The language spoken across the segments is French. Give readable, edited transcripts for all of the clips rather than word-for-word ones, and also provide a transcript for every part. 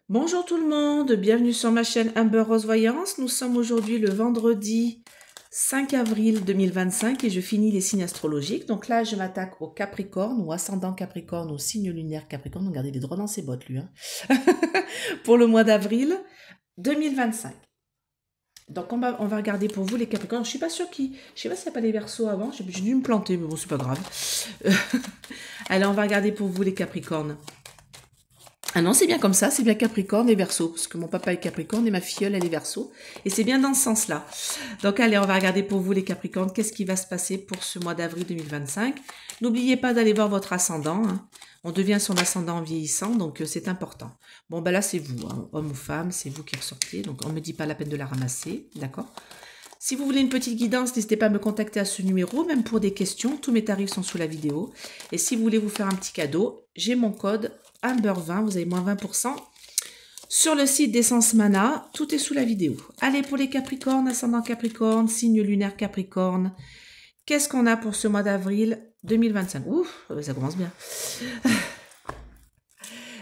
Bonjour tout le monde, bienvenue sur ma chaîne Amber Rose Voyance. Nous sommes aujourd'hui le vendredi 5 avril 2025 et je finis les signes astrologiques. Donc là, je m'attaque au Capricorne ou ascendant Capricorne ou signe lunaire Capricorne. Regardez, il est droit dans ses bottes lui. Pour le mois d'avril 2025. Donc on va regarder pour vous les Capricornes. Je suis pas sûre qui, je sais pas s'il n'y a pas les Verseaux avant. J'ai dû me planter, mais bon, c'est pas grave. Allez, on va regarder pour vous les Capricornes. Ah non, c'est bien comme ça, c'est bien Capricorne et Verseau, parce que mon papa est Capricorne et ma filleule, elle est Verseau. Et c'est bien dans ce sens-là. Donc allez, on va regarder pour vous les Capricornes, qu'est-ce qui va se passer pour ce mois d'avril 2025. N'oubliez pas d'aller voir votre ascendant. Hein. On devient son ascendant en vieillissant, donc c'est important. Bon, ben là, c'est vous, hein, homme ou femme, c'est vous qui ressortez. Donc on ne me dit pas la peine de la ramasser, d'accord? Si vous voulez une petite guidance, n'hésitez pas à me contacter à ce numéro, même pour des questions. Tous mes tarifs sont sous la vidéo. Et si vous voulez vous faire un petit cadeau, j'ai mon code Amber20, vous avez moins 20%. Sur le site d'Essence Mana, tout est sous la vidéo. Allez, pour les Capricornes, ascendant Capricorne, signe lunaire Capricorne. Qu'est-ce qu'on a pour ce mois d'avril 2025? Ouf, ça commence bien.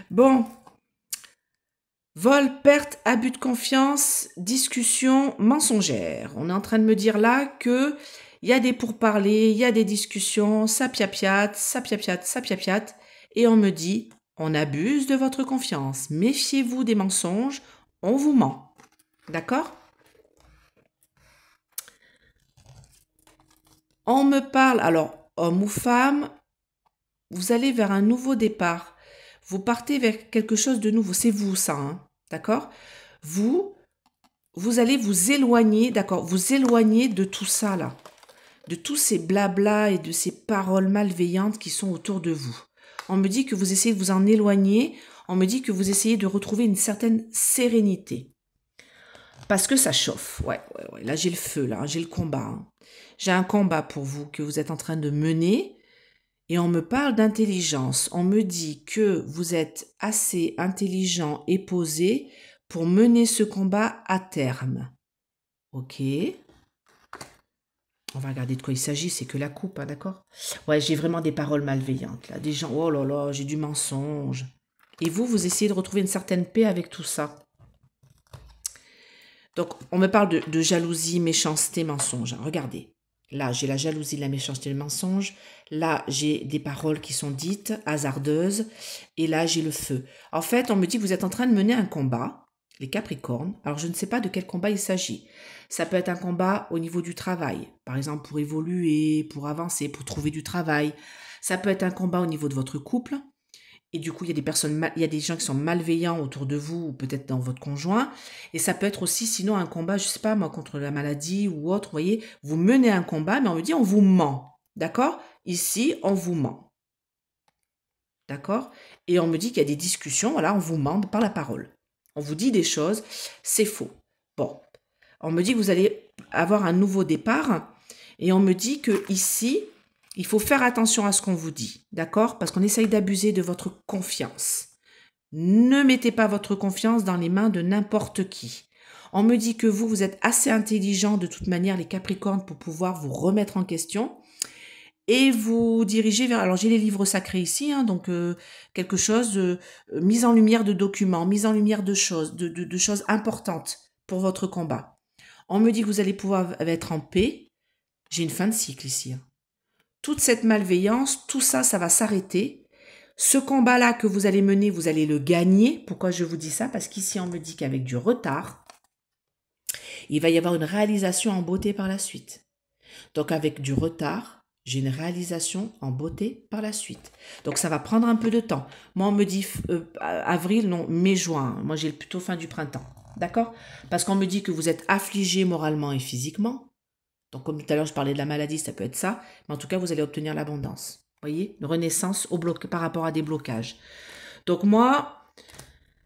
Bon. Vol, perte, abus de confiance, discussion mensongère. On est en train de me dire là que il y a des pourparlers, il y a des discussions, ça piapiate, ça piapiate, ça piapiate. Et on me dit, on abuse de votre confiance. Méfiez-vous des mensonges, on vous ment. D'accord? On me parle, alors, homme ou femme, vous allez vers un nouveau départ. Vous partez vers quelque chose de nouveau. C'est vous, ça, hein? D'accord? Vous allez vous éloigner, d'accord? Vous éloigner de tout ça, là. De tous ces blablas et de ces paroles malveillantes qui sont autour de vous. On me dit que vous essayez de vous en éloigner. On me dit que vous essayez de retrouver une certaine sérénité. Parce que ça chauffe. Ouais. Là, j'ai le feu, là. J'ai le combat. Hein. J'ai un combat pour vous que vous êtes en train de mener. Et on me parle d'intelligence. On me dit que vous êtes assez intelligent et posé pour mener ce combat à terme. Ok. On va regarder de quoi il s'agit. C'est que la coupe, hein, d'accord? Ouais, j'ai vraiment des paroles malveillantes, là. Des gens, oh là là, j'ai du mensonge. Et vous essayez de retrouver une certaine paix avec tout ça. Donc, on me parle de jalousie, méchanceté, mensonge. Hein. Regardez. Là, j'ai la jalousie, la méchanceté, le mensonge. Là, j'ai des paroles qui sont dites, hasardeuses. Et là, j'ai le feu. En fait, on me dit que vous êtes en train de mener un combat, les Capricornes. Alors, je ne sais pas de quel combat il s'agit. Ça peut être un combat au niveau du travail. Par exemple, pour évoluer, pour avancer, pour trouver du travail. Ça peut être un combat au niveau de votre couple. Et du coup, il y a des gens qui sont malveillants autour de vous ou peut-être dans votre conjoint. Et ça peut être aussi, sinon, un combat, je sais pas moi, contre la maladie ou autre. Vous voyez, vous menez un combat, mais on me dit on vous ment. D'accord? Ici, on vous ment. D'accord? Et on me dit qu'il y a des discussions, voilà, on vous ment par la parole. On vous dit des choses, c'est faux. Bon. On me dit que vous allez avoir un nouveau départ. Et on me dit que ici, il faut faire attention à ce qu'on vous dit, d'accord? Parce qu'on essaye d'abuser de votre confiance. Ne mettez pas votre confiance dans les mains de n'importe qui. On me dit que vous êtes assez intelligent de toute manière, les Capricornes, pour pouvoir vous remettre en question et vous diriger vers... Alors j'ai les livres sacrés ici, hein, donc quelque chose de mise en lumière de documents, mise en lumière de choses, de choses importantes pour votre combat. On me dit que vous allez pouvoir être en paix. J'ai une fin de cycle ici. Hein. Toute cette malveillance, tout ça, ça va s'arrêter. Ce combat-là que vous allez mener, vous allez le gagner. Pourquoi je vous dis ça? Parce qu'ici, on me dit qu'avec du retard, il va y avoir une réalisation en beauté par la suite. Donc, avec du retard, j'ai une réalisation en beauté par la suite. Donc, ça va prendre un peu de temps. Moi, on me dit avril, non, mai, juin. Moi, j'ai plutôt fin du printemps. D'accord? Parce qu'on me dit que vous êtes affligé moralement et physiquement. Donc, comme tout à l'heure, je parlais de la maladie, ça peut être ça. Mais en tout cas, vous allez obtenir l'abondance. Vous voyez, une renaissance par rapport à des blocages. Donc, moi,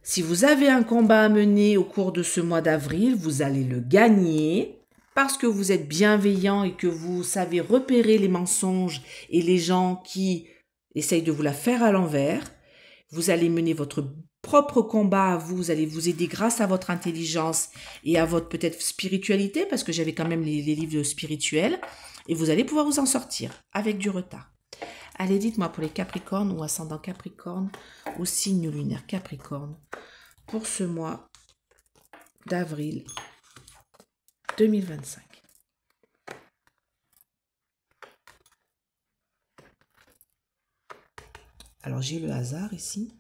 si vous avez un combat à mener au cours de ce mois d'avril, vous allez le gagner parce que vous êtes bienveillant et que vous savez repérer les mensonges et les gens qui essayent de vous la faire à l'envers. Vous allez mener votre propre combat à vous, vous allez vous aider grâce à votre intelligence et à votre peut-être spiritualité, parce que j'avais quand même les livres spirituels, et vous allez pouvoir vous en sortir avec du retard. Allez, dites-moi pour les Capricornes ou ascendant Capricorne ou signe lunaire Capricorne, pour ce mois d'avril 2025. Alors, j'ai le hasard ici.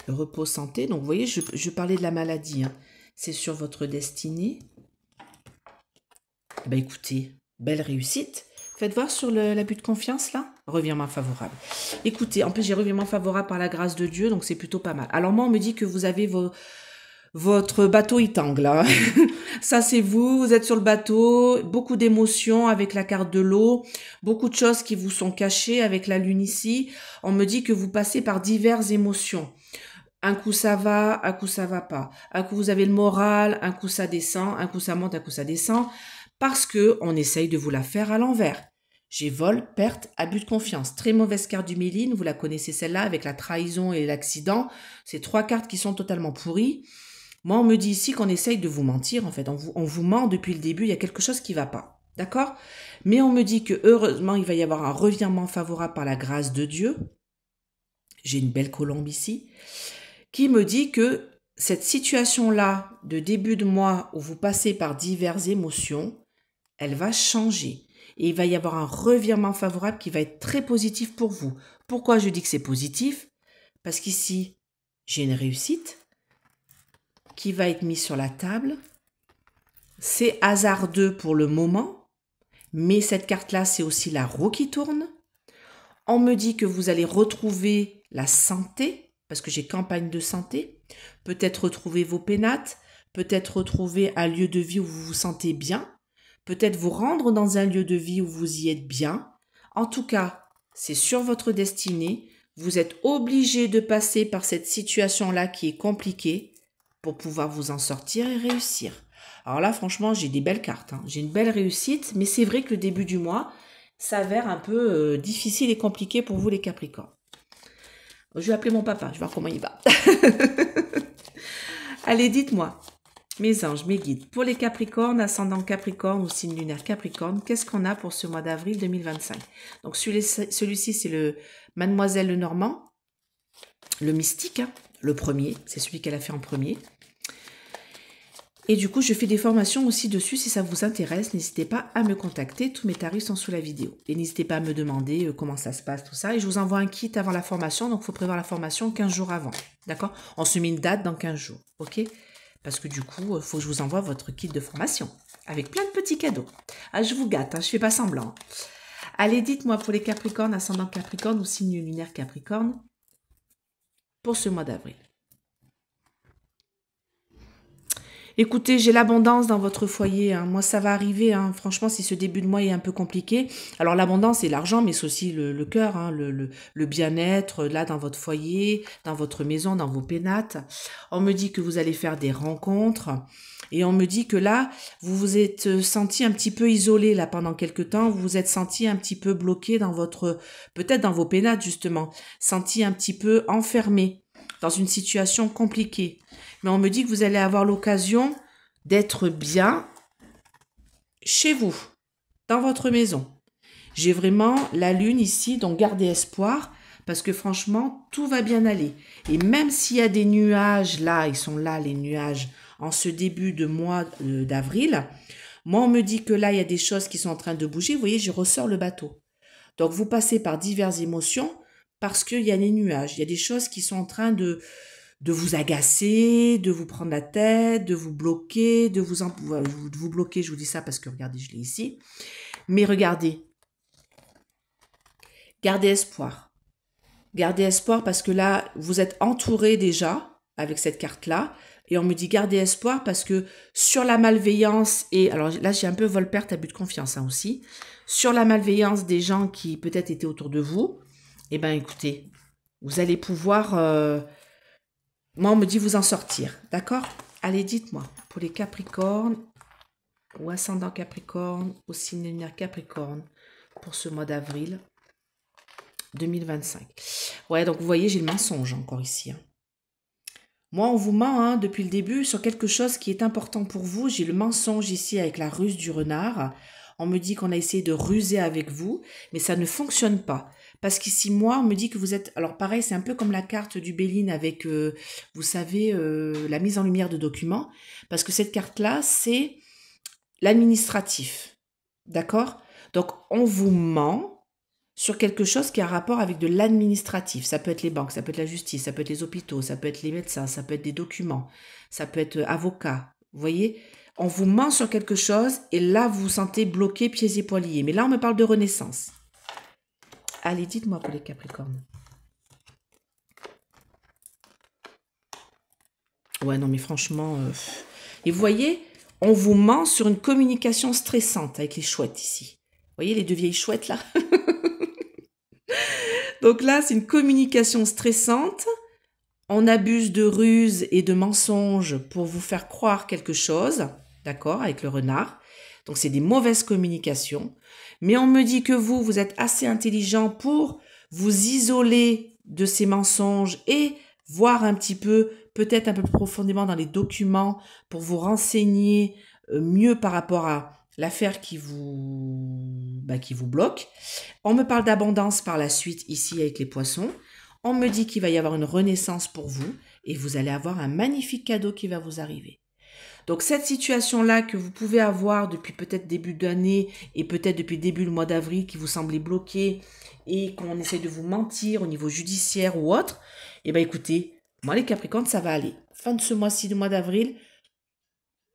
Le repos santé. Donc, vous voyez, je parlais de la maladie. Hein. C'est sur votre destinée. Ben, écoutez, belle réussite. Faites voir sur l'abus de confiance, là. Revirement favorable. Écoutez, en plus, j'ai revirement favorable par la grâce de Dieu, donc c'est plutôt pas mal. Alors, moi, on me dit que vous avez votre bateau, il tangue, là. Ça, c'est vous êtes sur le bateau, beaucoup d'émotions avec la carte de l'eau, beaucoup de choses qui vous sont cachées avec la lune ici. On me dit que vous passez par diverses émotions. Un coup ça va, un coup ça va pas. Un coup vous avez le moral, un coup ça descend, un coup ça monte, un coup ça descend. Parce que on essaye de vous la faire à l'envers. J'ai vol, perte, abus de confiance. Très mauvaise carte du Méline, vous la connaissez celle-là avec la trahison et l'accident. C'est 3 cartes qui sont totalement pourries. Moi, on me dit ici qu'on essaye de vous mentir, en fait. On vous ment depuis le début, il y a quelque chose qui ne va pas. D'accord? Mais on me dit que heureusement, il va y avoir un revirement favorable par la grâce de Dieu. J'ai une belle colombe ici, qui me dit que cette situation-là, de début de mois, où vous passez par diverses émotions, elle va changer. Et il va y avoir un revirement favorable qui va être très positif pour vous. Pourquoi je dis que c'est positif? Parce qu'ici, j'ai une réussite qui va être mise sur la table. C'est hasardeux pour le moment, mais cette carte-là, c'est aussi la roue qui tourne. On me dit que vous allez retrouver la santé, parce que j'ai campagne de santé. Peut-être retrouver vos pénates, peut-être retrouver un lieu de vie où vous vous sentez bien, peut-être vous rendre dans un lieu de vie où vous y êtes bien. En tout cas, c'est sur votre destinée. Vous êtes obligé de passer par cette situation-là qui est compliquée pour pouvoir vous en sortir et réussir. Alors là, franchement, j'ai des belles cartes. Hein. J'ai une belle réussite, mais c'est vrai que le début du mois s'avère un peu difficile et compliqué pour vous les Capricornes. Je vais appeler mon papa, je vais voir comment il va. Allez, dites-moi, mes anges, mes guides, pour les Capricornes, ascendant Capricorne ou signe lunaire Capricorne, qu'est-ce qu'on a pour ce mois d'avril 2025? Donc celui-ci, c'est le Mademoiselle Lenormand, le mystique, hein, le premier, c'est celui qu'elle a fait en premier. Et du coup, je fais des formations aussi dessus. Si ça vous intéresse, n'hésitez pas à me contacter. Tous mes tarifs sont sous la vidéo. Et n'hésitez pas à me demander comment ça se passe, tout ça. Et je vous envoie un kit avant la formation. Donc, il faut prévoir la formation 15 jours avant. D'accord? On se met une date dans 15 jours. OK? Parce que du coup, il faut que je vous envoie votre kit de formation. Avec plein de petits cadeaux. Ah, je vous gâte, hein, je ne fais pas semblant. Allez, dites-moi pour les Capricornes, ascendant Capricorne ou signe lunaire Capricorne, pour ce mois d'avril. Écoutez, j'ai l'abondance dans votre foyer. Hein. Moi, ça va arriver. Hein. Franchement, si ce début de mois est un peu compliqué. Alors, l'abondance, c'est l'argent, mais c'est aussi le cœur, hein, le bien-être, là, dans votre foyer, dans votre maison, dans vos pénates. On me dit que vous allez faire des rencontres. Et on me dit que là, vous vous êtes senti un petit peu isolé, là, pendant quelques temps. Vous vous êtes senti un petit peu bloqué dans peut-être dans vos pénates, justement. Senti un petit peu enfermé dans une situation compliquée. Mais on me dit que vous allez avoir l'occasion d'être bien chez vous, dans votre maison. J'ai vraiment la lune ici, donc gardez espoir, parce que franchement, tout va bien aller. Et même s'il y a des nuages, là, ils sont là, les nuages, en ce début de mois d'avril, moi, on me dit que là, il y a des choses qui sont en train de bouger. Vous voyez, je ressors le bateau. Donc, vous passez par diverses émotions parce qu'il y a des nuages. Il y a des choses qui sont en train de vous agacer, de vous prendre la tête, de vous bloquer, de vous bloquer, je vous dis ça parce que regardez, je l'ai ici. Mais regardez, gardez espoir. Gardez espoir parce que là, vous êtes entouré déjà avec cette carte-là. Et on me dit gardez espoir parce que sur la malveillance, et alors là j'ai un peu vol-perte, abus de confiance hein, aussi, sur la malveillance des gens qui peut-être étaient autour de vous, eh bien écoutez, vous allez pouvoir... moi, on me dit vous en sortir, d'accord? Allez, dites-moi, pour les Capricornes, ou ascendant Capricorne, ou signe lunaire Capricorne, pour ce mois d'avril 2025. Ouais, donc vous voyez, j'ai le mensonge encore ici. Hein. Moi, on vous ment hein, depuis le début sur quelque chose qui est important pour vous. J'ai le mensonge ici avec la ruse du renard. On me dit qu'on a essayé de ruser avec vous, mais ça ne fonctionne pas. Parce qu'ici, moi, on me dit que vous êtes... Alors pareil, c'est un peu comme la carte du Béline avec, vous savez, la mise en lumière de documents. Parce que cette carte-là, c'est l'administratif. D'accord? Donc, on vous ment sur quelque chose qui a rapport avec de l'administratif. Ça peut être les banques, ça peut être la justice, ça peut être les hôpitaux, ça peut être les médecins, ça peut être des documents, ça peut être avocat. Vous voyez? On vous ment sur quelque chose et là, vous vous sentez bloqué, pieds et poings liés. Mais là, on me parle de renaissance. Allez, dites-moi pour les Capricornes. Ouais, non, mais franchement... Et vous voyez, on vous ment sur une communication stressante avec les chouettes ici. Vous voyez les deux vieilles chouettes là? Donc là, c'est une communication stressante. On abuse de ruses et de mensonges pour vous faire croire quelque chose. D'accord? Avec le renard. Donc c'est des mauvaises communications. Mais on me dit que vous êtes assez intelligent pour vous isoler de ces mensonges et voir un petit peu, peut-être un peu plus profondément dans les documents pour vous renseigner mieux par rapport à l'affaire qui vous bloque. On me parle d'abondance par la suite ici avec les poissons. On me dit qu'il va y avoir une renaissance pour vous et vous allez avoir un magnifique cadeau qui va vous arriver. Donc cette situation-là que vous pouvez avoir depuis peut-être début d'année et peut-être depuis début le mois d'avril qui vous semblait bloqué et qu'on essaie de vous mentir au niveau judiciaire ou autre, eh bien écoutez, moi les Capricornes, ça va aller. Fin de ce mois-ci, du mois d'avril,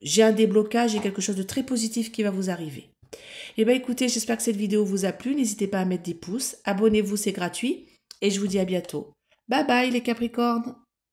j'ai un déblocage et quelque chose de très positif qui va vous arriver. Eh bien écoutez, j'espère que cette vidéo vous a plu. N'hésitez pas à mettre des pouces. Abonnez-vous, c'est gratuit. Et je vous dis à bientôt. Bye bye les Capricornes!